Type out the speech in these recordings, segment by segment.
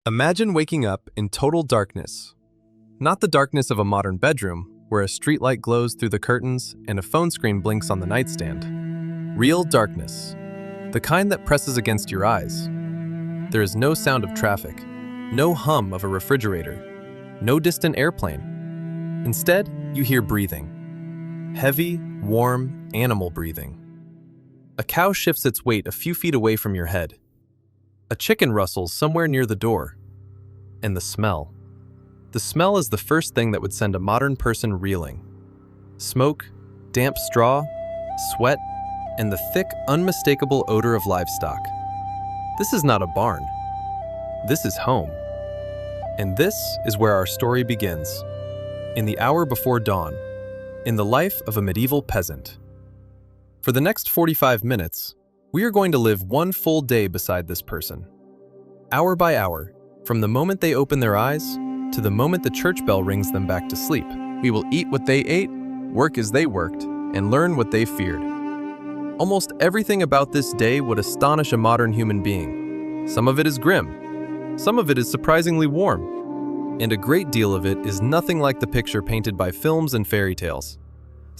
Imagine waking up in total darkness. Not the darkness of a modern bedroom, where a streetlight glows through the curtains and a phone screen blinks on the nightstand. Real darkness. The kind that presses against your eyes. There is no sound of traffic, no hum of a refrigerator, no distant airplane. Instead, you hear breathing. Heavy, warm, animal breathing. A cow shifts its weight a few feet away from your head. A chicken rustles somewhere near the door. And the smell. The smell is the first thing that would send a modern person reeling. Smoke, damp straw, sweat, and the thick, unmistakable odor of livestock. This is not a barn. This is home. And this is where our story begins. In the hour before dawn, in the life of a medieval peasant. For the next 45 minutes, we are going to live one full day beside this person. Hour by hour, from the moment they open their eyes to the moment the church bell rings them back to sleep. We will eat what they ate, work as they worked, and learn what they feared. Almost everything about this day would astonish a modern human being. Some of it is grim, some of it is surprisingly warm, and a great deal of it is nothing like the picture painted by films and fairy tales.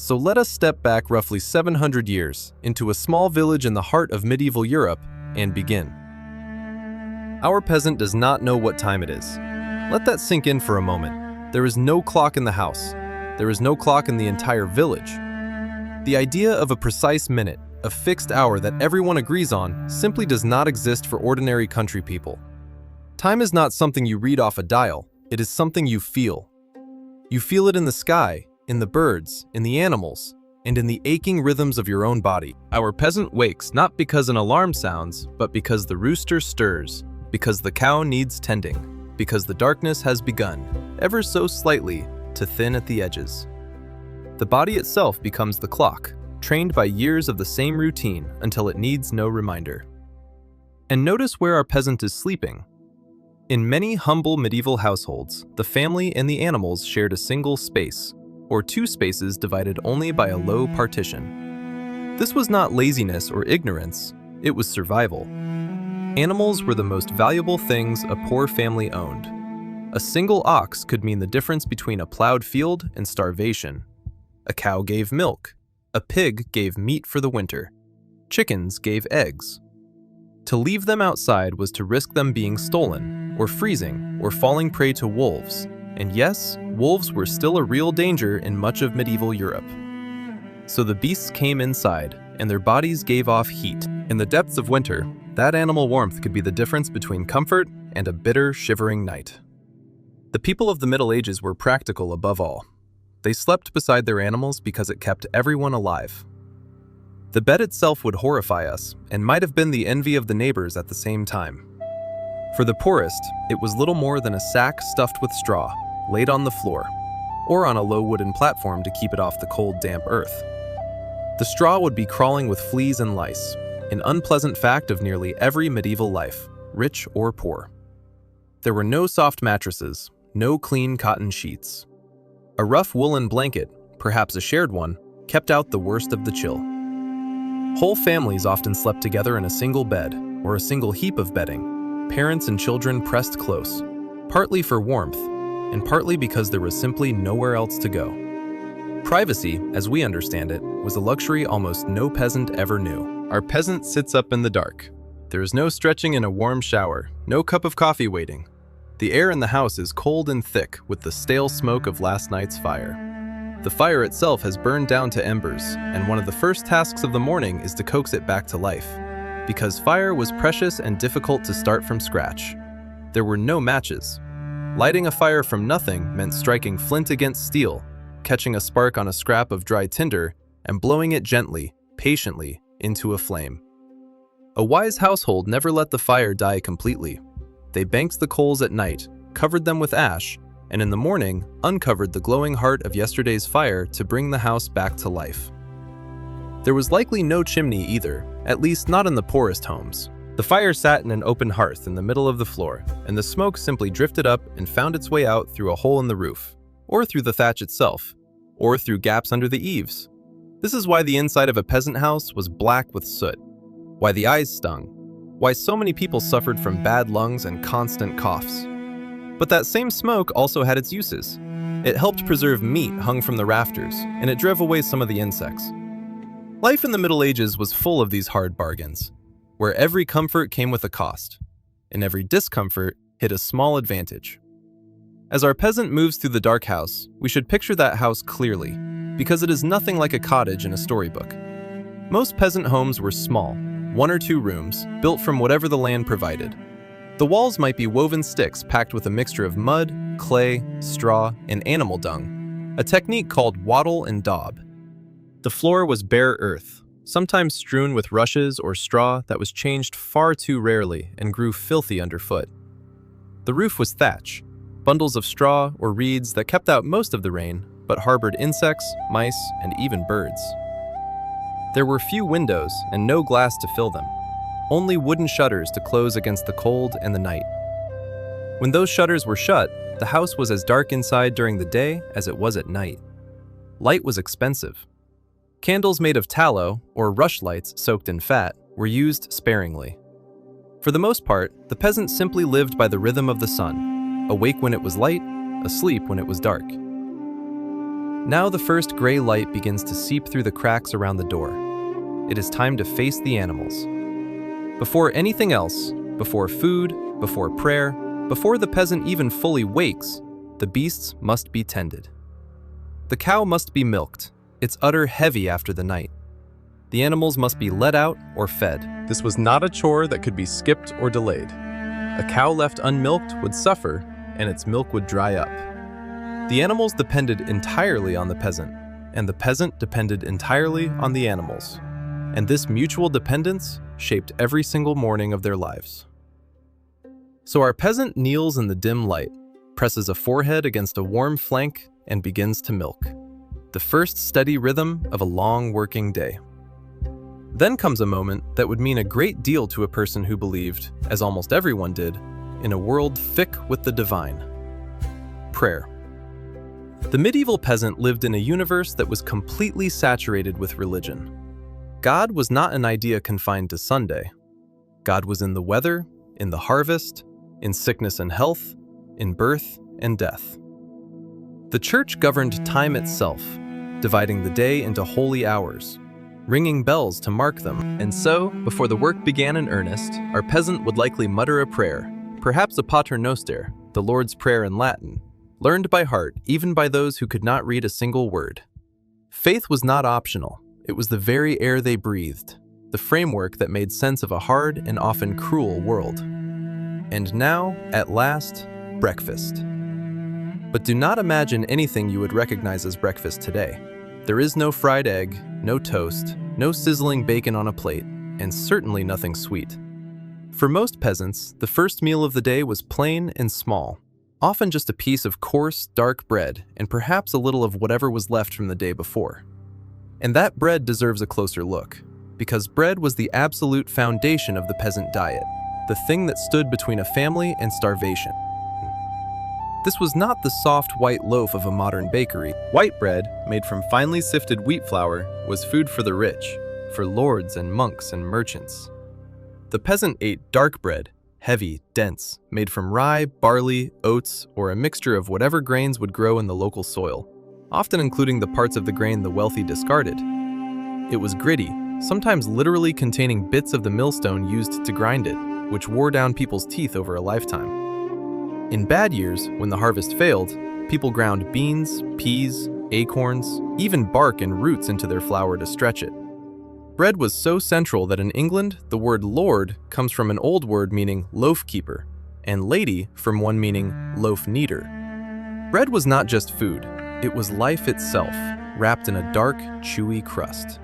So let us step back roughly 700 years into a small village in the heart of medieval Europe and begin. Our peasant does not know what time it is. Let that sink in for a moment. There is no clock in the house. There is no clock in the entire village. The idea of a precise minute, a fixed hour that everyone agrees on, simply does not exist for ordinary country people. Time is not something you read off a dial. It is something you feel. You feel it in the sky, in the birds, in the animals, and in the aching rhythms of your own body. Our peasant wakes not because an alarm sounds, but because the rooster stirs, because the cow needs tending, because the darkness has begun, ever so slightly, to thin at the edges. The body itself becomes the clock, trained by years of the same routine until it needs no reminder. And notice where our peasant is sleeping. In many humble medieval households, the family and the animals shared a single space, or two spaces divided only by a low partition. This was not laziness or ignorance, it was survival. Animals were the most valuable things a poor family owned. A single ox could mean the difference between a plowed field and starvation. A cow gave milk. A pig gave meat for the winter. Chickens gave eggs. To leave them outside was to risk them being stolen, or freezing, or falling prey to wolves. And yes, wolves were still a real danger in much of medieval Europe. So the beasts came inside, and their bodies gave off heat. In the depths of winter, that animal warmth could be the difference between comfort and a bitter, shivering night. The people of the Middle Ages were practical above all. They slept beside their animals because it kept everyone alive. The bed itself would horrify us, and might have been the envy of the neighbors at the same time. For the poorest, it was little more than a sack stuffed with straw, laid on the floor, or on a low wooden platform to keep it off the cold, damp earth. The straw would be crawling with fleas and lice, an unpleasant fact of nearly every medieval life, rich or poor. There were no soft mattresses, no clean cotton sheets. A rough woolen blanket, perhaps a shared one, kept out the worst of the chill. Whole families often slept together in a single bed, or a single heap of bedding, parents and children pressed close, partly for warmth, and partly because there was simply nowhere else to go. Privacy, as we understand it, was a luxury almost no peasant ever knew. Our peasant sits up in the dark. There is no stretching in a warm shower, no cup of coffee waiting. The air in the house is cold and thick with the stale smoke of last night's fire. The fire itself has burned down to embers, and one of the first tasks of the morning is to coax it back to life. Because fire was precious and difficult to start from scratch. There were no matches. Lighting a fire from nothing meant striking flint against steel, catching a spark on a scrap of dry tinder, and blowing it gently, patiently, into a flame. A wise household never let the fire die completely. They banked the coals at night, covered them with ash, and in the morning, uncovered the glowing heart of yesterday's fire to bring the house back to life. There was likely no chimney either, at least not in the poorest homes. The fire sat in an open hearth in the middle of the floor, and the smoke simply drifted up and found its way out through a hole in the roof, or through the thatch itself, or through gaps under the eaves. This is why the inside of a peasant house was black with soot, why the eyes stung, why so many people suffered from bad lungs and constant coughs. But that same smoke also had its uses. It helped preserve meat hung from the rafters, and it drove away some of the insects. Life in the Middle Ages was full of these hard bargains, where every comfort came with a cost, and every discomfort hid a small advantage. As our peasant moves through the dark house, we should picture that house clearly, because it is nothing like a cottage in a storybook. Most peasant homes were small, 1 or 2 rooms, built from whatever the land provided. The walls might be woven sticks packed with a mixture of mud, clay, straw, and animal dung, a technique called wattle and daub. The floor was bare earth, sometimes strewn with rushes or straw that was changed far too rarely and grew filthy underfoot. The roof was thatch, bundles of straw or reeds that kept out most of the rain, but harbored insects, mice, and even birds. There were few windows and no glass to fill them, only wooden shutters to close against the cold and the night. When those shutters were shut, the house was as dark inside during the day as it was at night. Light was expensive. Candles made of tallow, or rushlights soaked in fat, were used sparingly. For the most part, the peasant simply lived by the rhythm of the sun, awake when it was light, asleep when it was dark. Now the first gray light begins to seep through the cracks around the door. It is time to face the animals. Before anything else, before food, before prayer, before the peasant even fully wakes, the beasts must be tended. The cow must be milked, its udder heavy after the night. The animals must be let out or fed. This was not a chore that could be skipped or delayed. A cow left unmilked would suffer, and its milk would dry up. The animals depended entirely on the peasant, and the peasant depended entirely on the animals. And this mutual dependence shaped every single morning of their lives. So our peasant kneels in the dim light, presses a forehead against a warm flank, and begins to milk. The first steady rhythm of a long working day. Then comes a moment that would mean a great deal to a person who believed, as almost everyone did, in a world thick with the divine. Prayer. The medieval peasant lived in a universe that was completely saturated with religion. God was not an idea confined to Sunday. God was in the weather, in the harvest, in sickness and health, in birth and death. The church governed time itself, dividing the day into holy hours, ringing bells to mark them. And so, before the work began in earnest, our peasant would likely mutter a prayer, perhaps a Pater Noster, the Lord's Prayer in Latin, learned by heart even by those who could not read a single word. Faith was not optional. It was the very air they breathed, the framework that made sense of a hard and often cruel world. And now, at last, breakfast. But do not imagine anything you would recognize as breakfast today. There is no fried egg, no toast, no sizzling bacon on a plate, and certainly nothing sweet. For most peasants, the first meal of the day was plain and small, often just a piece of coarse, dark bread and perhaps a little of whatever was left from the day before. And that bread deserves a closer look, because bread was the absolute foundation of the peasant diet, the thing that stood between a family and starvation. This was not the soft white loaf of a modern bakery. White bread, made from finely sifted wheat flour, was food for the rich, for lords and monks and merchants. The peasant ate dark bread, heavy, dense, made from rye, barley, oats, or a mixture of whatever grains would grow in the local soil, often including the parts of the grain the wealthy discarded. It was gritty, sometimes literally containing bits of the millstone used to grind it, which wore down people's teeth over a lifetime. In bad years, when the harvest failed, people ground beans, peas, acorns, even bark and roots into their flour to stretch it. Bread was so central that in England, the word lord comes from an old word meaning loaf keeper, and lady from one meaning loaf kneader. Bread was not just food, it was life itself, wrapped in a dark, chewy crust.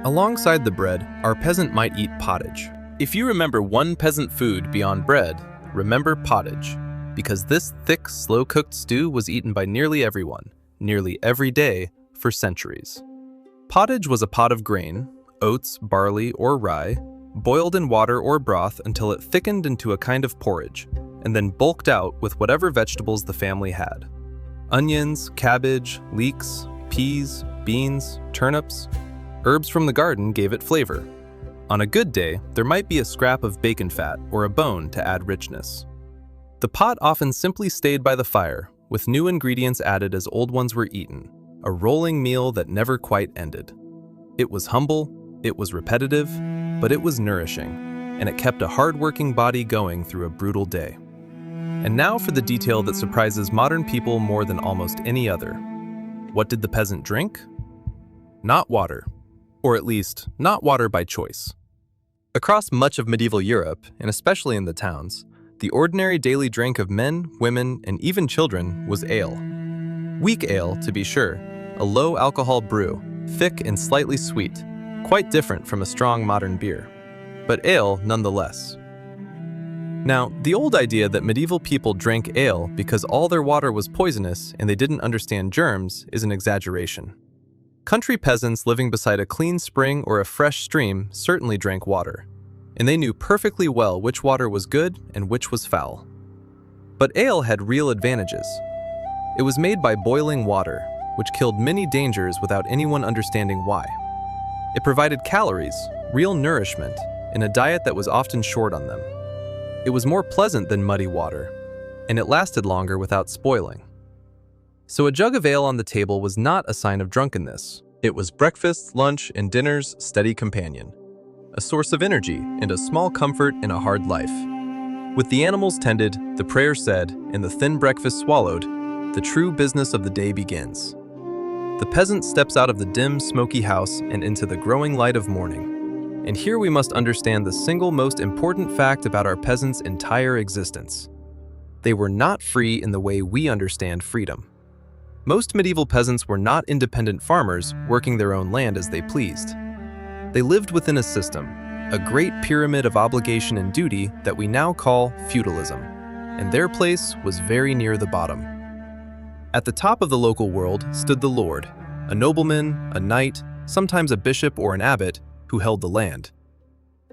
Alongside the bread, our peasant might eat pottage. If you remember one peasant food beyond bread, remember pottage, because this thick, slow-cooked stew was eaten by nearly everyone, nearly every day, for centuries. Pottage was a pot of grain, oats, barley, or rye, boiled in water or broth until it thickened into a kind of porridge, and then bulked out with whatever vegetables the family had. Onions, cabbage, leeks, peas, beans, turnips. Herbs from the garden gave it flavor. On a good day, there might be a scrap of bacon fat or a bone to add richness. The pot often simply stayed by the fire, with new ingredients added as old ones were eaten, a rolling meal that never quite ended. It was humble, it was repetitive, but it was nourishing, and it kept a hard-working body going through a brutal day. And now for the detail that surprises modern people more than almost any other. What did the peasant drink? Not water, or at least, not water by choice. Across much of medieval Europe, and especially in the towns, the ordinary daily drink of men, women, and even children was ale. Weak ale, to be sure, a low-alcohol brew, thick and slightly sweet, quite different from a strong modern beer, but ale nonetheless. Now, the old idea that medieval people drank ale because all their water was poisonous and they didn't understand germs is an exaggeration. Country peasants living beside a clean spring or a fresh stream certainly drank water, and they knew perfectly well which water was good and which was foul. But ale had real advantages. It was made by boiling water, which killed many dangers without anyone understanding why. It provided calories, real nourishment, in a diet that was often short on them. It was more pleasant than muddy water, and it lasted longer without spoiling. So a jug of ale on the table was not a sign of drunkenness. It was breakfast, lunch, and dinner's steady companion, a source of energy and a small comfort in a hard life. With the animals tended, the prayer said, and the thin breakfast swallowed, the true business of the day begins. The peasant steps out of the dim, smoky house and into the growing light of morning. And here we must understand the single most important fact about our peasants' entire existence. They were not free in the way we understand freedom. Most medieval peasants were not independent farmers working their own land as they pleased. They lived within a system, a great pyramid of obligation and duty that we now call feudalism, and their place was very near the bottom. At the top of the local world stood the lord, a nobleman, a knight, sometimes a bishop or an abbot, who held the land.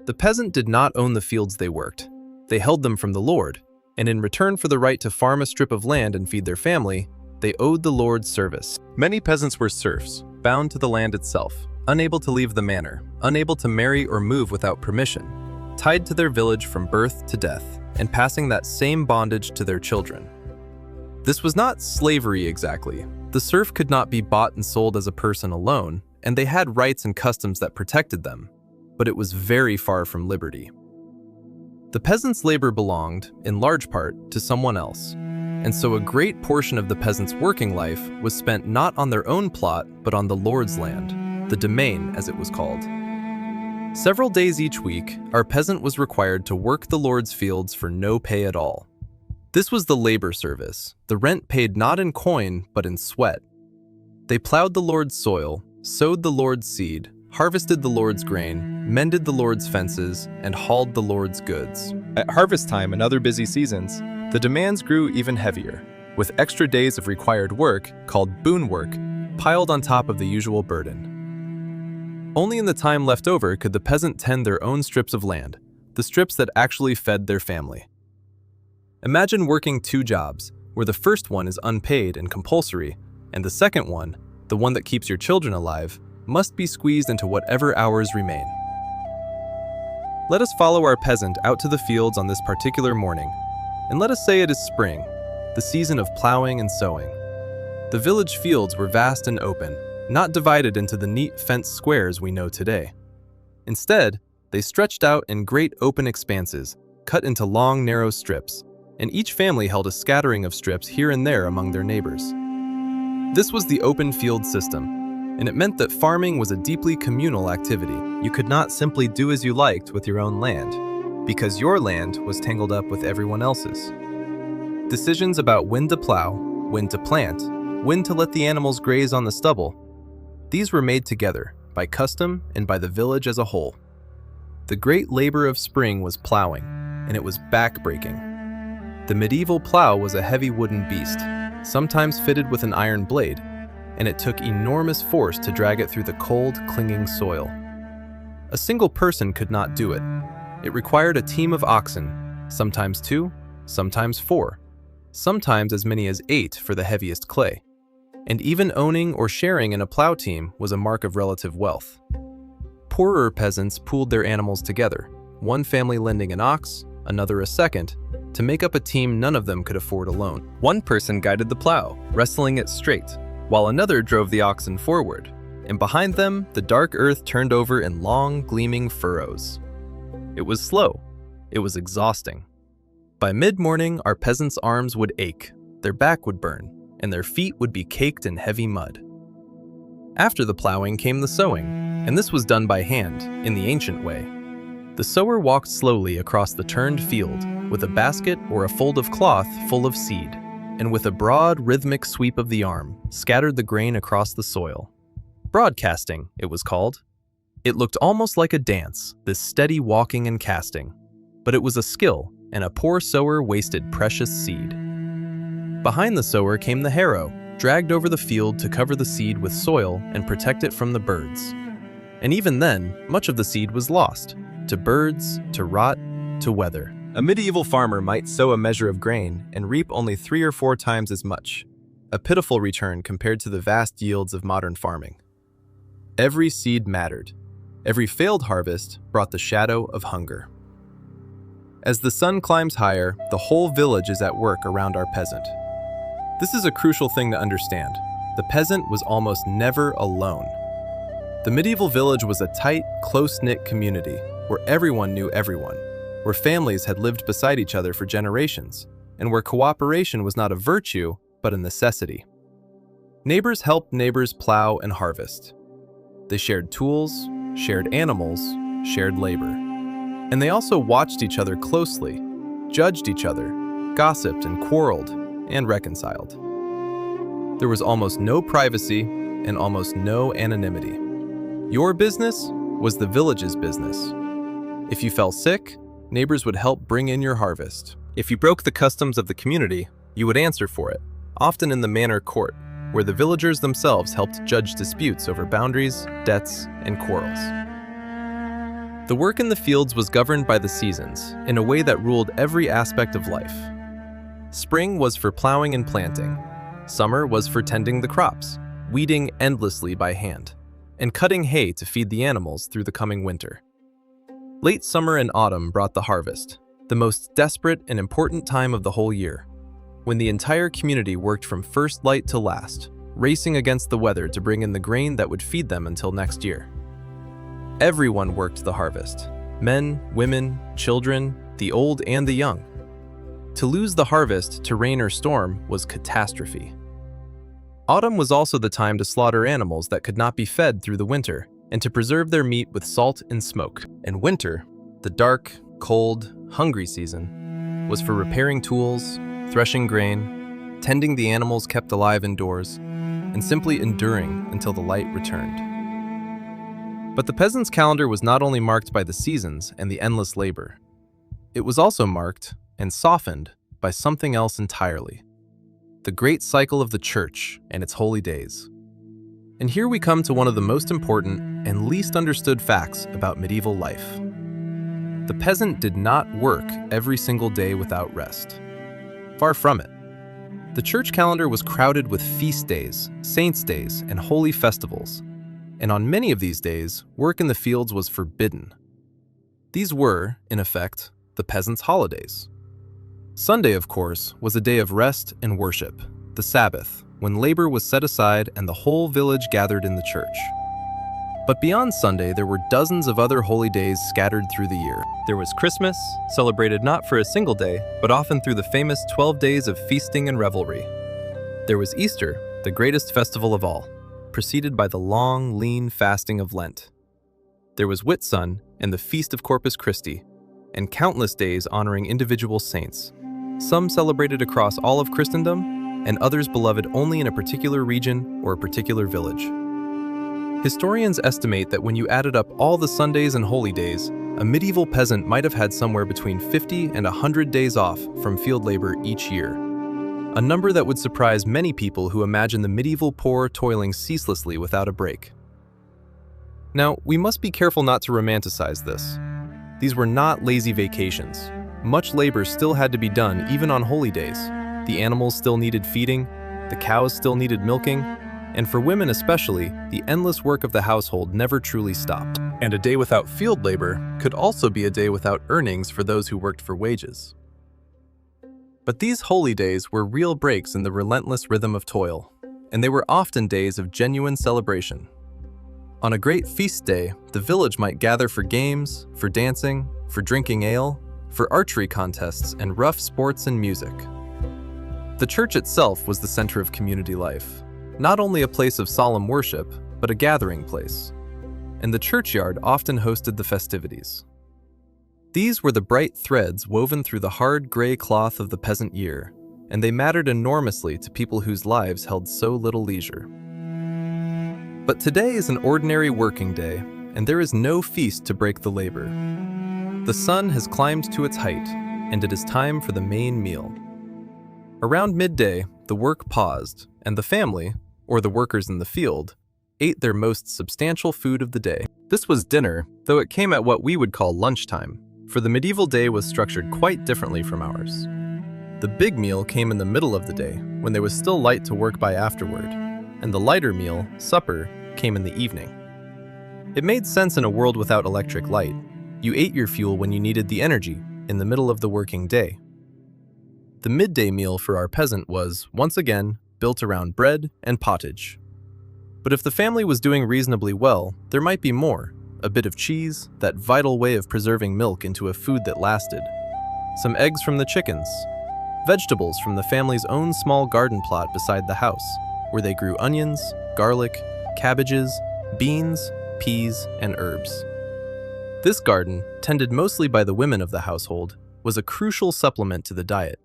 The peasant did not own the fields they worked. They held them from the lord, and in return for the right to farm a strip of land and feed their family, they owed the lord's service. Many peasants were serfs, bound to the land itself, unable to leave the manor, unable to marry or move without permission, tied to their village from birth to death, and passing that same bondage to their children. This was not slavery exactly. The serf could not be bought and sold as a person alone, and they had rights and customs that protected them, but it was very far from liberty. The peasant's labor belonged, in large part, to someone else, and so a great portion of the peasant's working life was spent not on their own plot, but on the lord's land, the domain as it was called. Several days each week, our peasant was required to work the lord's fields for no pay at all. This was the labor service, the rent paid not in coin, but in sweat. They plowed the Lord's soil, sowed the Lord's seed, harvested the Lord's grain, mended the Lord's fences, and hauled the Lord's goods. At harvest time and other busy seasons, the demands grew even heavier, with extra days of required work, called boon work, piled on top of the usual burden. Only in the time left over could the peasant tend their own strips of land, the strips that actually fed their family. Imagine working two jobs, where the first one is unpaid and compulsory, and the second one, the one that keeps your children alive, must be squeezed into whatever hours remain. Let us follow our peasant out to the fields on this particular morning, and let us say it is spring, the season of plowing and sowing. The village fields were vast and open, not divided into the neat fenced squares we know today. Instead, they stretched out in great open expanses, cut into long, narrow strips, and each family held a scattering of strips here and there among their neighbors. This was the open field system, and it meant that farming was a deeply communal activity. You could not simply do as you liked with your own land, because your land was tangled up with everyone else's. Decisions about when to plow, when to plant, when to let the animals graze on the stubble, these were made together, by custom and by the village as a whole. The great labor of spring was plowing, and it was back-breaking. The medieval plow was a heavy wooden beast, sometimes fitted with an iron blade, and it took enormous force to drag it through the cold, clinging soil. A single person could not do it. It required a team of oxen, sometimes 2, sometimes 4, sometimes as many as 8 for the heaviest clay. And even owning or sharing in a plow team was a mark of relative wealth. poorer peasants pooled their animals together, one family lending an ox, another a second, to make up a team none of them could afford alone. One person guided the plow, wrestling it straight, while another drove the oxen forward, and behind them, the dark earth turned over in long, gleaming furrows. It was slow. It was exhausting. By mid-morning, our peasants' arms would ache, their back would burn, and their feet would be caked in heavy mud. After the plowing came the sowing, and this was done by hand, in the ancient way. The sower walked slowly across the turned field, with a basket or a fold of cloth full of seed, and with a broad, rhythmic sweep of the arm, scattered the grain across the soil. Broadcasting, it was called. It looked almost like a dance, this steady walking and casting, but it was a skill, and a poor sower wasted precious seed. Behind the sower came the harrow, dragged over the field to cover the seed with soil and protect it from the birds. And even then, much of the seed was lost, to birds, to rot, to weather. A medieval farmer might sow a measure of grain and reap only 3 or 4 times as much, a pitiful return compared to the vast yields of modern farming. Every seed mattered. Every failed harvest brought the shadow of hunger. As the sun climbs higher, the whole village is at work around our peasant. This is a crucial thing to understand. The peasant was almost never alone. The medieval village was a tight, close-knit community where everyone knew everyone, where families had lived beside each other for generations, and where cooperation was not a virtue, but a necessity. Neighbors helped neighbors plow and harvest. They shared tools, shared animals, shared labor. And they also watched each other closely, judged each other, gossiped and quarreled, and reconciled. There was almost no privacy and almost no anonymity. Your business was the village's business. If you fell sick, neighbors would help bring in your harvest. If you broke the customs of the community, you would answer for it, often in the manor court, where the villagers themselves helped judge disputes over boundaries, debts, and quarrels. The work in the fields was governed by the seasons in a way that ruled every aspect of life. Spring was for plowing and planting. Summer was for tending the crops, weeding endlessly by hand, and cutting hay to feed the animals through the coming winter. Late summer and autumn brought the harvest, the most desperate and important time of the whole year, when the entire community worked from first light to last, racing against the weather to bring in the grain that would feed them until next year. Everyone worked the harvest, men, women, children, the old and the young. To lose the harvest to rain or storm was catastrophe. Autumn was also the time to slaughter animals that could not be fed through the winter, and to preserve their meat with salt and smoke. And winter, the dark, cold, hungry season, was for repairing tools, threshing grain, tending the animals kept alive indoors, and simply enduring until the light returned. But the peasant's calendar was not only marked by the seasons and the endless labor. It was also marked and softened by something else entirely: the great cycle of the church and its holy days. And here we come to one of the most important and least understood facts about medieval life. The peasant did not work every single day without rest. Far from it. The church calendar was crowded with feast days, saints' days, and holy festivals. And on many of these days, work in the fields was forbidden. These were, in effect, the peasants' holidays. Sunday, of course, was a day of rest and worship, the Sabbath, when labor was set aside and the whole village gathered in the church. But beyond Sunday, there were dozens of other holy days scattered through the year. There was Christmas, celebrated not for a single day, but often through the famous 12 days of feasting and revelry. There was Easter, the greatest festival of all, preceded by the long, lean fasting of Lent. There was Whitsun and the Feast of Corpus Christi, and countless days honoring individual saints, some celebrated across all of Christendom, and others beloved only in a particular region or a particular village. Historians estimate that when you added up all the Sundays and holy days, a medieval peasant might have had somewhere between 50 and 100 days off from field labor each year, a number that would surprise many people who imagine the medieval poor toiling ceaselessly without a break. Now, we must be careful not to romanticize this. These were not lazy vacations. Much labor still had to be done even on holy days. The animals still needed feeding, the cows still needed milking, And for women especially, the endless work of the household never truly stopped. And a day without field labor could also be a day without earnings for those who worked for wages. But these holy days were real breaks in the relentless rhythm of toil, and they were often days of genuine celebration. On a great feast day, the village might gather for games, for dancing, for drinking ale, for archery contests, and rough sports and music. The church itself was the center of community life, not only a place of solemn worship, but a gathering place. And the churchyard often hosted the festivities. These were the bright threads woven through the hard gray cloth of the peasant year, and they mattered enormously to people whose lives held so little leisure. But today is an ordinary working day, and there is no feast to break the labor. The sun has climbed to its height, and it is time for the main meal. Around midday, the work paused, and the family, or the workers in the field, ate their most substantial food of the day. This was dinner, though it came at what we would call lunchtime, for the medieval day was structured quite differently from ours. The big meal came in the middle of the day, when there was still light to work by afterward, and the lighter meal, supper, came in the evening. It made sense in a world without electric light. You ate your fuel when you needed the energy, in the middle of the working day. The midday meal for our peasant was, once again, built around bread and pottage. But if the family was doing reasonably well, there might be more. A bit of cheese, that vital way of preserving milk into a food that lasted. Some eggs from the chickens. Vegetables from the family's own small garden plot beside the house, where they grew onions, garlic, cabbages, beans, peas, and herbs. This garden, tended mostly by the women of the household, was a crucial supplement to the diet,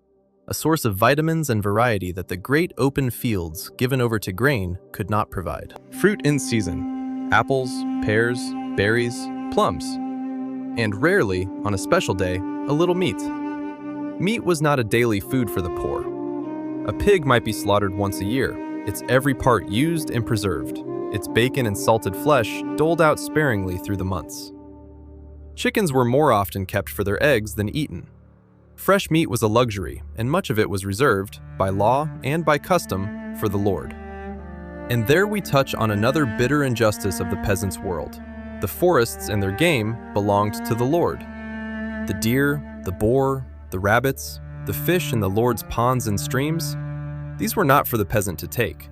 a source of vitamins and variety that the great open fields given over to grain could not provide. Fruit in season: apples, pears, berries, plums, and rarely, on a special day, a little meat. Meat was not a daily food for the poor. A pig might be slaughtered once a year, its every part used and preserved, its bacon and salted flesh doled out sparingly through the months. Chickens were more often kept for their eggs than eaten. Fresh meat was a luxury, and much of it was reserved, by law and by custom, for the Lord. And there we touch on another bitter injustice of the peasant's world. The forests and their game belonged to the Lord. The deer, the boar, the rabbits, the fish in the Lord's ponds and streams, these were not for the peasant to take.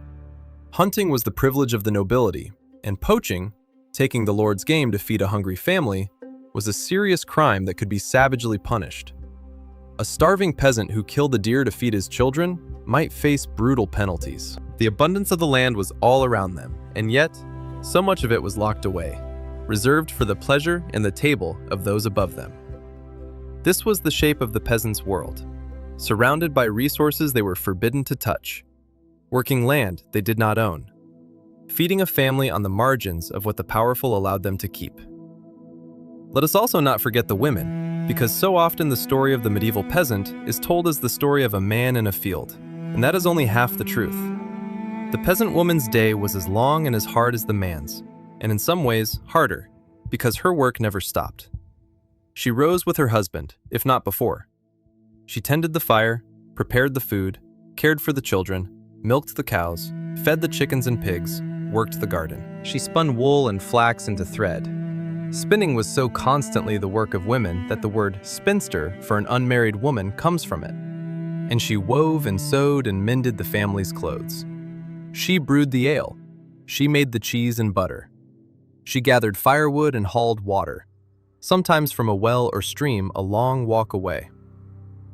Hunting was the privilege of the nobility, and poaching, taking the Lord's game to feed a hungry family, was a serious crime that could be savagely punished. A starving peasant who killed a deer to feed his children might face brutal penalties. The abundance of the land was all around them, and yet, so much of it was locked away, reserved for the pleasure and the table of those above them. This was the shape of the peasant's world, surrounded by resources they were forbidden to touch, working land they did not own, feeding a family on the margins of what the powerful allowed them to keep. Let us also not forget the women, because so often the story of the medieval peasant is told as the story of a man in a field, and that is only half the truth. The peasant woman's day was as long and as hard as the man's, and in some ways harder, because her work never stopped. She rose with her husband, if not before. She tended the fire, prepared the food, cared for the children, milked the cows, fed the chickens and pigs, worked the garden. She spun wool and flax into thread. Spinning was so constantly the work of women that the word spinster for an unmarried woman comes from it. And she wove and sewed and mended the family's clothes. She brewed the ale. She made the cheese and butter. She gathered firewood and hauled water, sometimes from a well or stream a long walk away.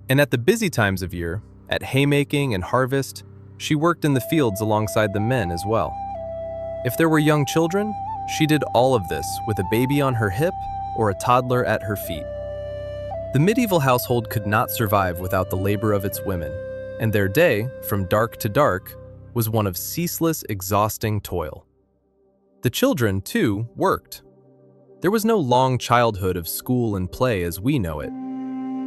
And at the busy times of year, at haymaking and harvest, she worked in the fields alongside the men as well. If there were young children, she did all of this with a baby on her hip or a toddler at her feet. The medieval household could not survive without the labor of its women, and their day, from dark to dark, was one of ceaseless, exhausting toil. The children, too, worked. There was no long childhood of school and play as we know it.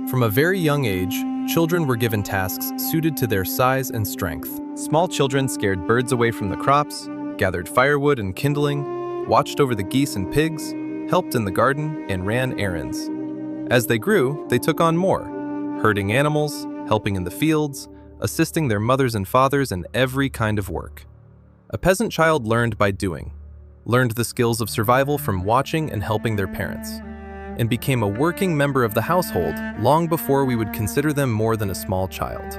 From a very young age, children were given tasks suited to their size and strength. Small children scared birds away from the crops, gathered firewood and kindling, watched over the geese and pigs, helped in the garden, and ran errands. As they grew, they took on more, herding animals, helping in the fields, assisting their mothers and fathers in every kind of work. A peasant child learned by doing, learned the skills of survival from watching and helping their parents, and became a working member of the household long before we would consider them more than a small child.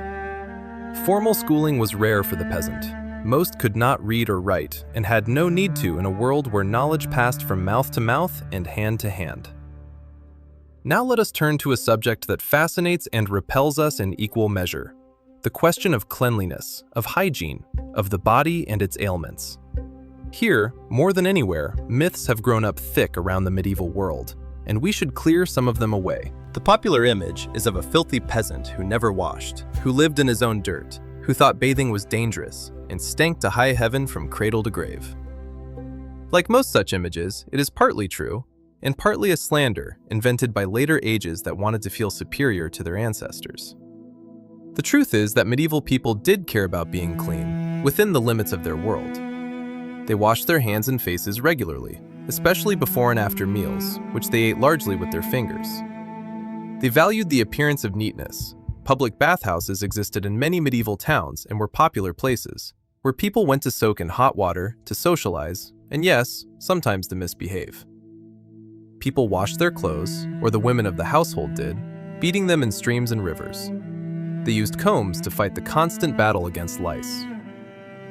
Formal schooling was rare for the peasant. Most could not read or write and had no need to in a world where knowledge passed from mouth to mouth and hand to hand. Now let us turn to a subject that fascinates and repels us in equal measure: the question of cleanliness, of hygiene, of the body and its ailments. Here, more than anywhere, myths have grown up thick around the medieval world, and we should clear some of them away. The popular image is of a filthy peasant who never washed, who lived in his own dirt, who thought bathing was dangerous, and stank to high heaven from cradle to grave. Like most such images, it is partly true, and partly a slander invented by later ages that wanted to feel superior to their ancestors. The truth is that medieval people did care about being clean, within the limits of their world. They washed their hands and faces regularly, especially before and after meals, which they ate largely with their fingers. They valued the appearance of neatness. Public bathhouses existed in many medieval towns and were popular places, where people went to soak in hot water, to socialize, and yes, sometimes to misbehave. People washed their clothes, or the women of the household did, beating them in streams and rivers. They used combs to fight the constant battle against lice.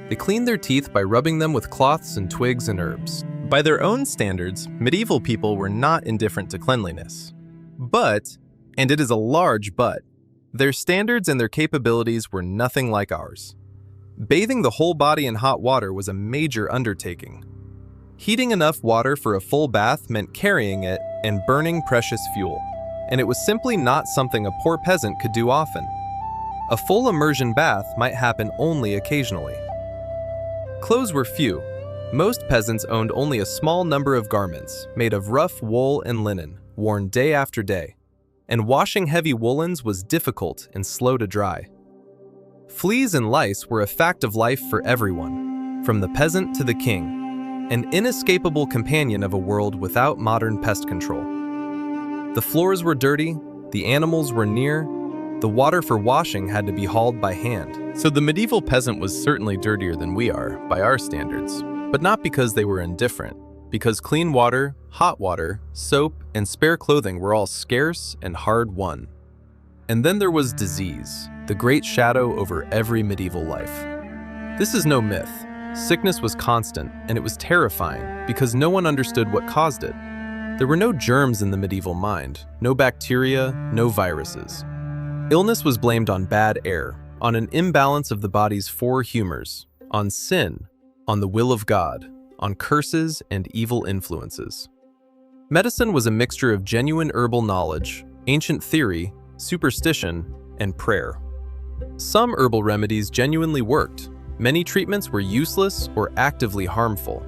They cleaned their teeth by rubbing them with cloths and twigs and herbs. By their own standards, medieval people were not indifferent to cleanliness. But, and it is a large but, their standards and their capabilities were nothing like ours. Bathing the whole body in hot water was a major undertaking. Heating enough water for a full bath meant carrying it and burning precious fuel, and it was simply not something a poor peasant could do often. A full immersion bath might happen only occasionally. Clothes were few. Most peasants owned only a small number of garments, made of rough wool and linen, worn day after day, and washing heavy woolens was difficult and slow to dry. Fleas and lice were a fact of life for everyone, from the peasant to the king, an inescapable companion of a world without modern pest control. The floors were dirty, the animals were near, the water for washing had to be hauled by hand. So the medieval peasant was certainly dirtier than we are, by our standards, but not because they were indifferent, because clean water, hot water, soap, and spare clothing were all scarce and hard won. And then there was disease, the great shadow over every medieval life. This is no myth. Sickness was constant, and it was terrifying because no one understood what caused it. There were no germs in the medieval mind, no bacteria, no viruses. Illness was blamed on bad air, on an imbalance of the body's four humors, on sin, on the will of God, on curses and evil influences. Medicine was a mixture of genuine herbal knowledge, ancient theory, superstition, and prayer. Some herbal remedies genuinely worked. Many treatments were useless or actively harmful.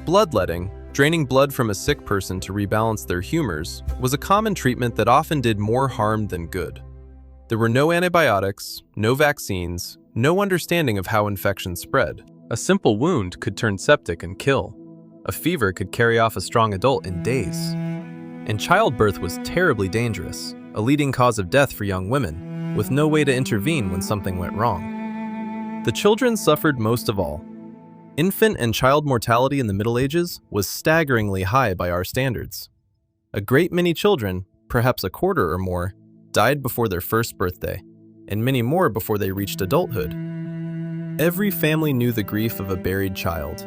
Bloodletting, draining blood from a sick person to rebalance their humors, was a common treatment that often did more harm than good. There were no antibiotics, no vaccines, no understanding of how infections spread. A simple wound could turn septic and kill. A fever could carry off a strong adult in days. And childbirth was terribly dangerous, a leading cause of death for young women, with no way to intervene when something went wrong. The children suffered most of all. Infant and child mortality in the Middle Ages was staggeringly high by our standards. A great many children, perhaps a quarter or more, died before their first birthday, and many more before they reached adulthood. Every family knew the grief of a buried child.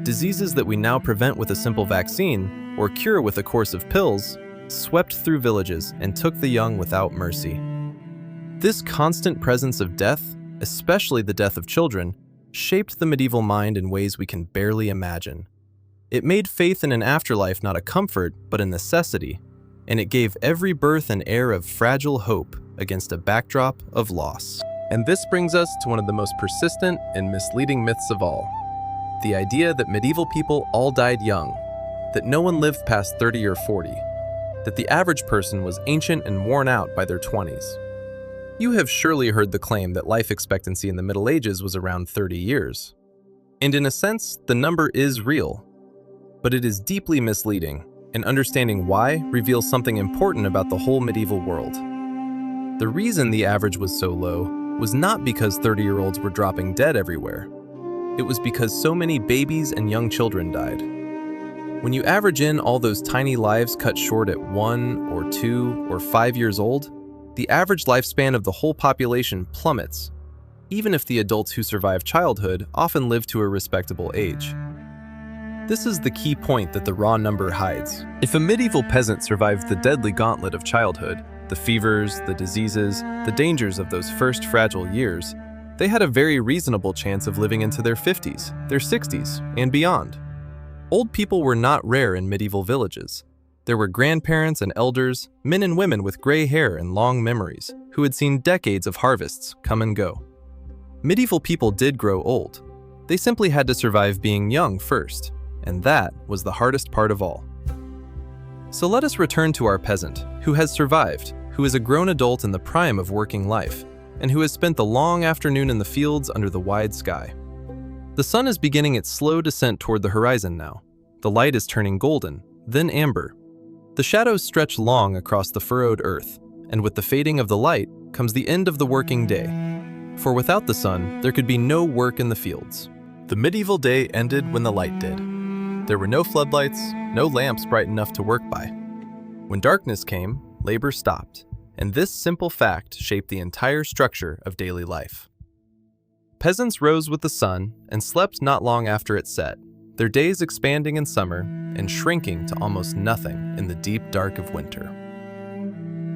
Diseases that we now prevent with a simple vaccine, or cure with a course of pills, swept through villages and took the young without mercy. This constant presence of death, especially the death of children, shaped the medieval mind in ways we can barely imagine. It made faith in an afterlife not a comfort, but a necessity, and it gave every birth an air of fragile hope against a backdrop of loss. And this brings us to one of the most persistent and misleading myths of all: the idea that medieval people all died young, that no one lived past 30 or 40, that the average person was ancient and worn out by their 20s. You have surely heard the claim that life expectancy in the Middle Ages was around 30 years. And in a sense, the number is real, but it is deeply misleading, and understanding why reveals something important about the whole medieval world. The reason the average was so low was not because 30-year-olds were dropping dead everywhere. it was because so many babies and young children died. When you average in all those tiny lives cut short at 1 or 2 or 5 years old, the average lifespan of the whole population plummets, even if the adults who survive childhood often live to a respectable age. This is the key point that the raw number hides. If a medieval peasant survived the deadly gauntlet of childhood, the fevers, the diseases, the dangers of those first fragile years, they had a very reasonable chance of living into their 50s, their 60s, and beyond. Old people were not rare in medieval villages. There were grandparents and elders, men and women with gray hair and long memories, who had seen decades of harvests come and go. Medieval people did grow old. They simply had to survive being young first, and that was the hardest part of all. So let us return to our peasant, who has survived, who is a grown adult in the prime of working life, and who has spent the long afternoon in the fields under the wide sky. The sun is beginning its slow descent toward the horizon now. The light is turning golden, then amber. The shadows stretch long across the furrowed earth, and with the fading of the light comes the end of the working day. For without the sun, there could be no work in the fields. The medieval day ended when the light did. There were no floodlights, no lamps bright enough to work by. When darkness came, labor stopped, and this simple fact shaped the entire structure of daily life. Peasants rose with the sun and slept not long after it set, their days expanding in summer and shrinking to almost nothing in the deep dark of winter.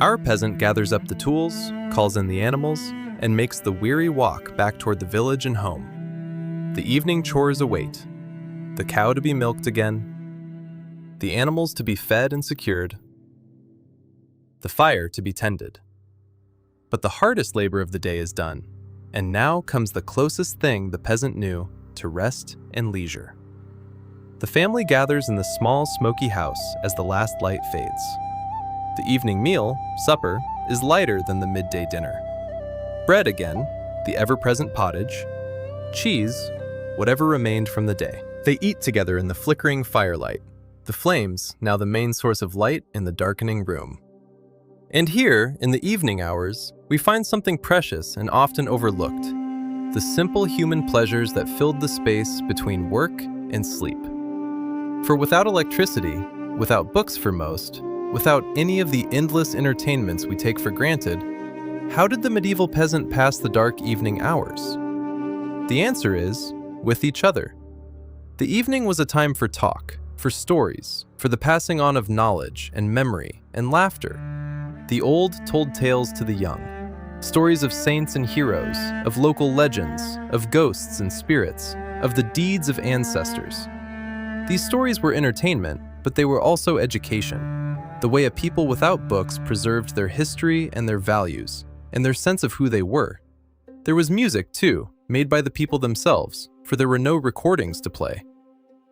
Our peasant gathers up the tools, calls in the animals, and makes the weary walk back toward the village and home. The evening chores await: the cow to be milked again, the animals to be fed and secured, the fire to be tended. But the hardest labor of the day is done, and now comes the closest thing the peasant knew to rest and leisure. The family gathers in the small, smoky house as the last light fades. The evening meal, supper, is lighter than the midday dinner. Bread again, the ever-present pottage, cheese, whatever remained from the day. They eat together in the flickering firelight, the flames now the main source of light in the darkening room. And here, in the evening hours, we find something precious and often overlooked: the simple human pleasures that filled the space between work and sleep. For without electricity, without books for most, without any of the endless entertainments we take for granted, how did the medieval peasant pass the dark evening hours? The answer is, with each other. The evening was a time for talk, for stories, for the passing on of knowledge and memory and laughter. The old told tales to the young, stories of saints and heroes, of local legends, of ghosts and spirits, of the deeds of ancestors. These stories were entertainment, but they were also education, the way a people without books preserved their history and their values, and their sense of who they were. There was music, too, made by the people themselves, for there were no recordings to play.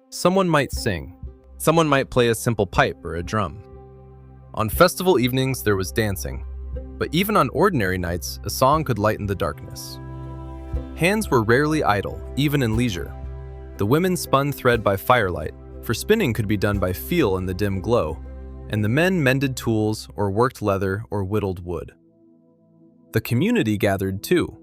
Someone might sing. Someone might play a simple pipe or a drum. On festival evenings, there was dancing, but even on ordinary nights, a song could lighten the darkness. Hands were rarely idle, even in leisure. The women spun thread by firelight, for spinning could be done by feel in the dim glow, and the men mended tools or worked leather or whittled wood. The community gathered too.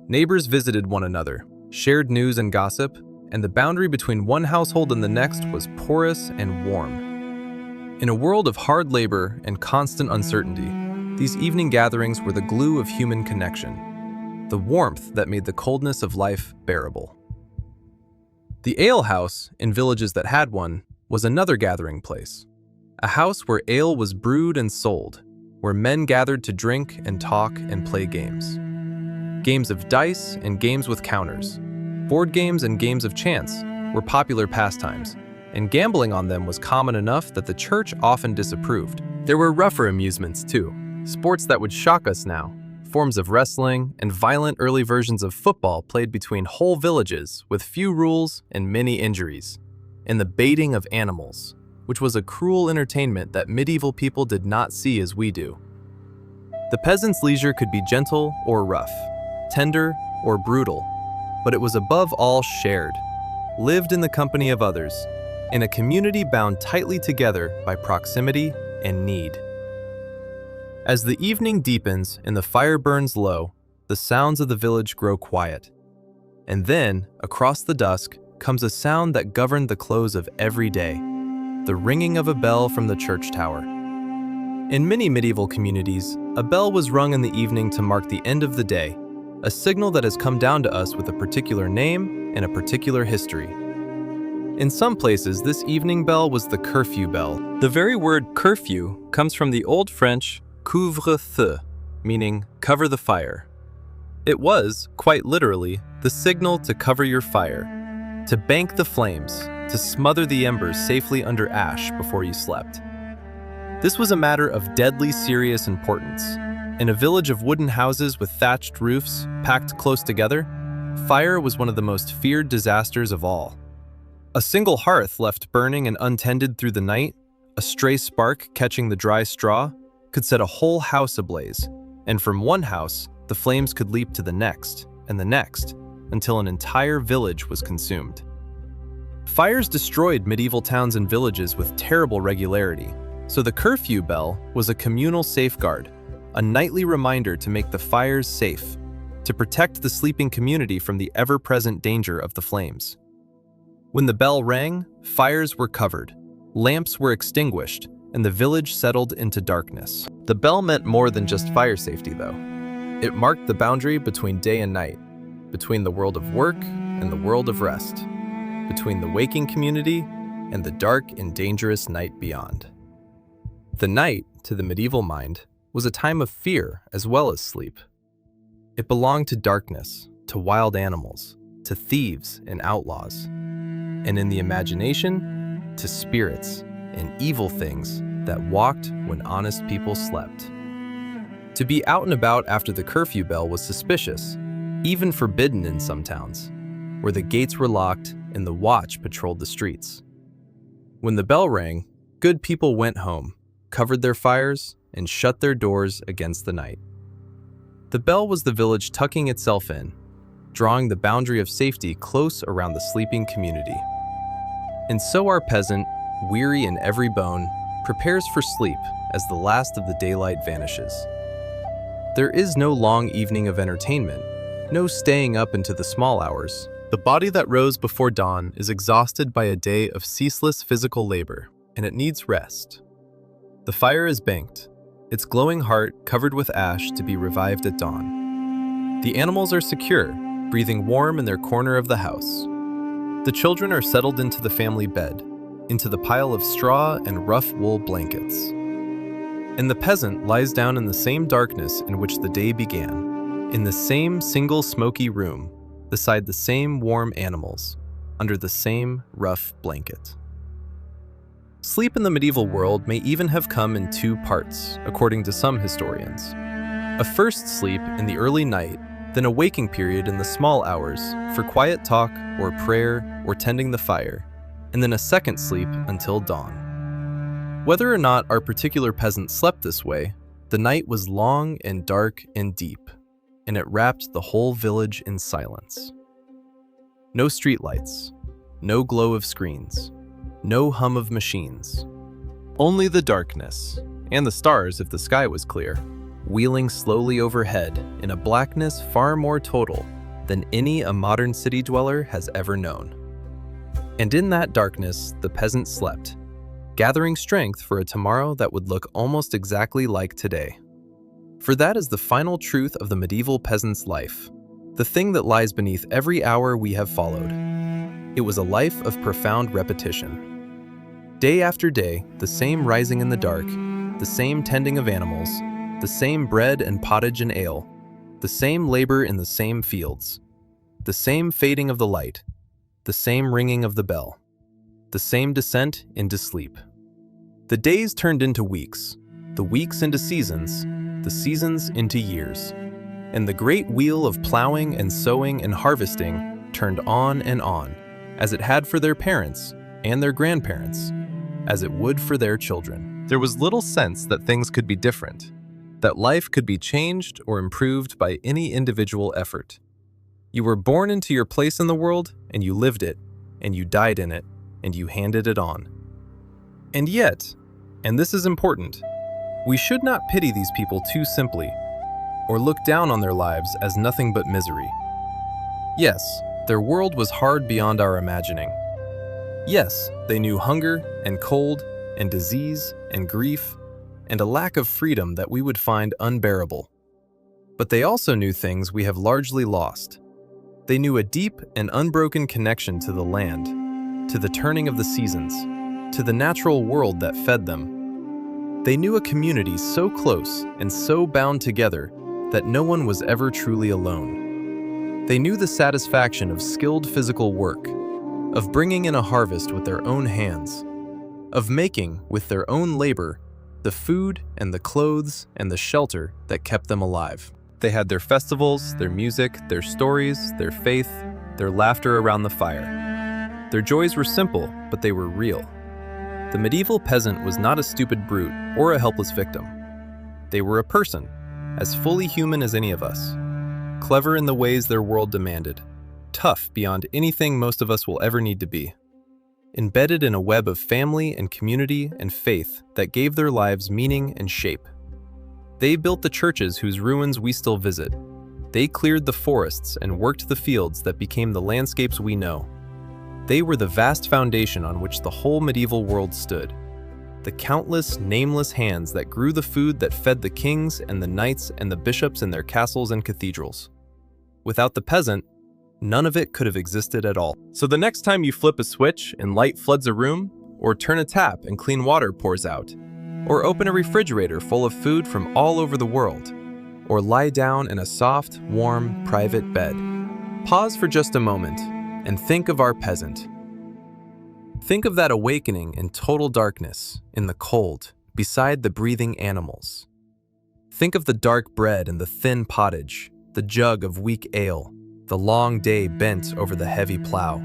Neighbors visited one another, shared news and gossip, and the boundary between one household and the next was porous and warm. In a world of hard labor and constant uncertainty, these evening gatherings were the glue of human connection, the warmth that made the coldness of life bearable. The alehouse, in villages that had one, was another gathering place. A house where ale was brewed and sold, where men gathered to drink and talk and play games. Games of dice and games with counters, board games and games of chance were popular pastimes, and gambling on them was common enough that the church often disapproved. There were rougher amusements too, sports that would shock us now, forms of wrestling and violent early versions of football played between whole villages with few rules and many injuries, and the baiting of animals, which was a cruel entertainment that medieval people did not see as we do. The peasant's leisure could be gentle or rough, tender or brutal, but it was above all shared, lived in the company of others, in a community bound tightly together by proximity and need. As the evening deepens and the fire burns low, the sounds of the village grow quiet. And then, across the dusk, comes a sound that governed the close of every day, the ringing of a bell from the church tower. In many medieval communities, a bell was rung in the evening to mark the end of the day, a signal that has come down to us with a particular name and a particular history. In some places, this evening bell was the curfew bell. The very word curfew comes from the Old French couvre-feu, meaning cover the fire. It was, quite literally, the signal to cover your fire, to bank the flames, to smother the embers safely under ash before you slept. This was a matter of deadly serious importance. In a village of wooden houses with thatched roofs packed close together, fire was one of the most feared disasters of all. A single hearth left burning and untended through the night, a stray spark catching the dry straw, could set a whole house ablaze, and from one house, the flames could leap to the next, and the next, until an entire village was consumed. Fires destroyed medieval towns and villages with terrible regularity, so the curfew bell was a communal safeguard, a nightly reminder to make the fires safe, to protect the sleeping community from the ever-present danger of the flames. When the bell rang, fires were covered, lamps were extinguished, and the village settled into darkness. The bell meant more than just fire safety, though. It marked the boundary between day and night, between the world of work and the world of rest, between the waking community and the dark and dangerous night beyond. The night, to the medieval mind, was a time of fear as well as sleep. It belonged to darkness, to wild animals, to thieves and outlaws, and in the imagination, to spirits and evil things that walked when honest people slept. To be out and about after the curfew bell was suspicious, even forbidden in some towns, where the gates were locked and the watch patrolled the streets. When the bell rang, good people went home, covered their fires, and shut their doors against the night. The bell was the village tucking itself in, drawing the boundary of safety close around the sleeping community. And so our peasant, weary in every bone, prepares for sleep as the last of the daylight vanishes. There is no long evening of entertainment, no staying up into the small hours. The body that rose before dawn is exhausted by a day of ceaseless physical labor, and it needs rest. The fire is banked, its glowing heart covered with ash to be revived at dawn. The animals are secure, breathing warm in their corner of the house. The children are settled into the family bed, into the pile of straw and rough wool blankets. And the peasant lies down in the same darkness in which the day began, in the same single smoky room, beside the same warm animals, under the same rough blanket. Sleep in the medieval world may even have come in two parts, according to some historians. A first sleep in the early night, then a waking period in the small hours for quiet talk or prayer or tending the fire, and then a second sleep until dawn. Whether or not our particular peasant slept this way, the night was long and dark and deep, and it wrapped the whole village in silence. No streetlights, no glow of screens, no hum of machines. Only the darkness, and the stars if the sky was clear, wheeling slowly overhead in a blackness far more total than any a modern city dweller has ever known. And in that darkness, the peasant slept, gathering strength for a tomorrow that would look almost exactly like today. For that is the final truth of the medieval peasant's life, the thing that lies beneath every hour we have followed. It was a life of profound repetition. Day after day, the same rising in the dark, the same tending of animals, the same bread and pottage and ale, the same labor in the same fields, the same fading of the light, the same ringing of the bell, the same descent into sleep. The days turned into weeks, the weeks into seasons, the seasons into years, and the great wheel of plowing and sowing and harvesting turned on, as it had for their parents and their grandparents, as it would for their children. There was little sense that things could be different, that life could be changed or improved by any individual effort. You were born into your place in the world, and you lived it, and you died in it, and you handed it on. And yet, and this is important, we should not pity these people too simply, or look down on their lives as nothing but misery. Yes, Their world was hard beyond our imagining. Yes, they knew hunger and cold and disease and grief and a lack of freedom that we would find unbearable. But they also knew things we have largely lost. They knew a deep and unbroken connection to the land, to the turning of the seasons, to the natural world that fed them. They knew a community so close and so bound together that no one was ever truly alone. They knew the satisfaction of skilled physical work, of bringing in a harvest with their own hands, of making, with their own labor, the food and the clothes and the shelter that kept them alive. They had their festivals, their music, their stories, their faith, their laughter around the fire. Their joys were simple, but they were real. The medieval peasant was not a stupid brute or a helpless victim. They were a person, as fully human as any of us, clever in the ways their world demanded, tough beyond anything most of us will ever need to be, embedded in a web of family and community and faith that gave their lives meaning and shape. They built the churches whose ruins we still visit. They cleared the forests and worked the fields that became the landscapes we know. They were the vast foundation on which the whole medieval world stood, the countless, nameless hands that grew the food that fed the kings and the knights and the bishops in their castles and cathedrals. Without the peasant, none of it could have existed at all. So the next time you flip a switch and light floods a room, or turn a tap and clean water pours out, or open a refrigerator full of food from all over the world, or lie down in a soft, warm, private bed, pause for just a moment and think of our peasant. Think of that awakening in total darkness, in the cold, beside the breathing animals. Think of the dark bread and the thin pottage, the jug of weak ale, the long day bent over the heavy plow.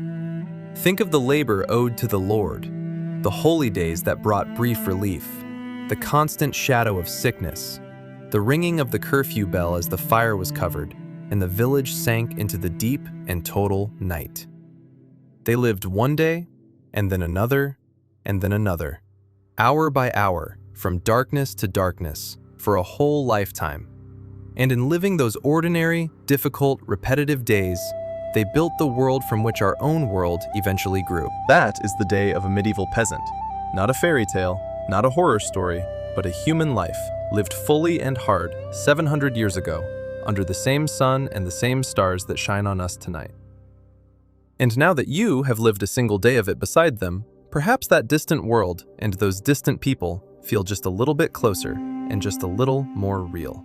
Think of the labor owed to the Lord, the holy days that brought brief relief, the constant shadow of sickness, the ringing of the curfew bell as the fire was covered, and the village sank into the deep and total night. They lived one day, and then another, hour by hour, from darkness to darkness, for a whole lifetime. And in living those ordinary, difficult, repetitive days, they built the world from which our own world eventually grew. That is the day of a medieval peasant. Not a fairy tale, not a horror story, but a human life, lived fully and hard 700 years ago, under the same sun and the same stars that shine on us tonight. And now that you have lived a single day of it beside them, perhaps that distant world and those distant people feel just a little bit closer and just a little more real.